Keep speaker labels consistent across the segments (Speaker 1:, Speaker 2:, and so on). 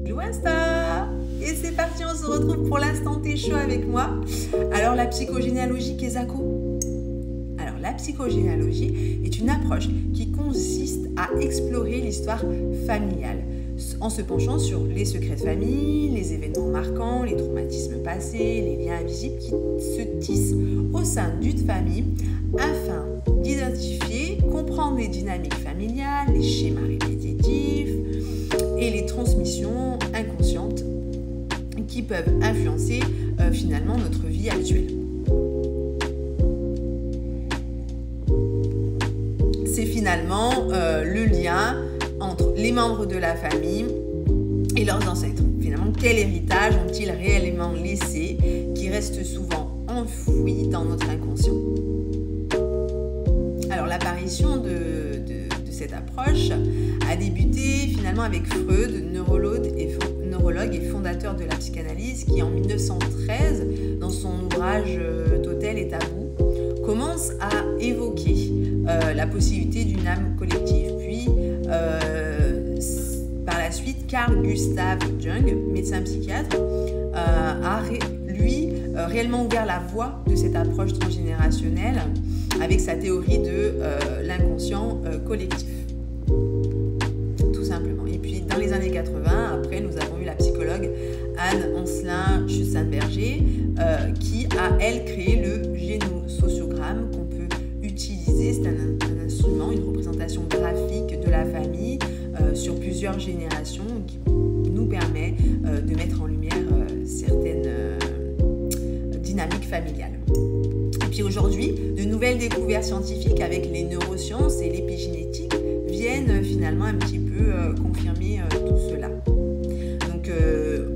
Speaker 1: Hello Insta! Et c'est parti, on se retrouve pour l'instant T chaud avec moi. Alors la psychogénéalogie, Kezako. Alors la psychogénéalogie est une approche qui consiste à explorer l'histoire familiale en se penchant sur les secrets de famille, les événements marquants, les traumatismes passés, les liens invisibles qui se tissent au sein d'une famille afin d'identifier, comprendre les dynamiques familiales, les schémas répétitifs et les transmissions inconscientes qui peuvent influencer finalement notre vie actuelle. C'est finalement le lien entre les membres de la famille et leurs ancêtres. Finalement, quel héritage ont-ils réellement laissé qui reste souvent enfoui dans notre inconscient? Alors, l'apparition de cette approche a débuté finalement avec Freud, neurologue et fondateur de la psychanalyse, qui en 1913, dans son ouvrage Totem et tabou, commence à évoquer la possibilité d'une âme collective. Puis, par la suite, Carl Gustav Jung, médecin psychiatre, a réellement ouvert la voie de cette approche transgénérationnelle avec sa théorie de l'inconscient collectif. Tout simplement. Et puis, dans les années 80, après, nous avons eu la psychologue Anne Ancelin-Schussenberger qui a, elle, créé le génosociogramme qu'on peut utiliser. C'est un instrument, une représentation graphique de la famille sur plusieurs générations qui nous permet de mettre en lumière certaines dynamiques familiales. Et puis aujourd'hui, de nouvelles découvertes scientifiques avec les neurosciences et l'épigénétique viennent finalement un petit peu confirmer tout cela. Donc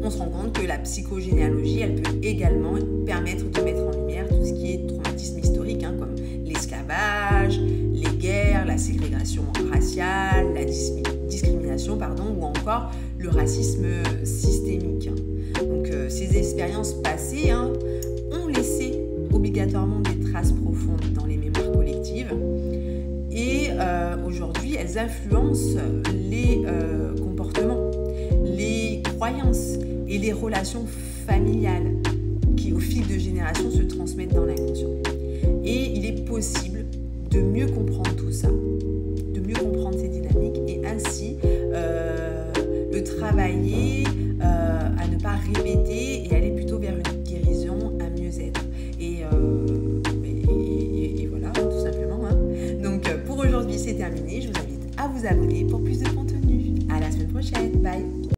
Speaker 1: on se rend compte que la psychogénéalogie, elle peut également permettre de mettre en lumière tout ce qui est traumatisme historique, comme l'esclavage, les guerres, la ségrégation raciale, la discrimination, ou encore le racisme systémique. Donc ces expériences passées ont laissé obligatoirement des traces profondes dans les mémoires collectives et aujourd'hui elles influencent les comportements, les croyances et les relations familiales qui au fil de générations se transmettent dans l'inconscient. Et il est possible de mieux comprendre tout ça, de mieux comprendre ces dynamiques et ainsi le travailler à ne pas répéter et aller plutôt vers une guérison, un mieux-être. Et voilà, tout simplement. Donc pour aujourd'hui, c'est terminé. Je vous invite à vous abonner pour plus de contenu. À la semaine prochaine. Bye.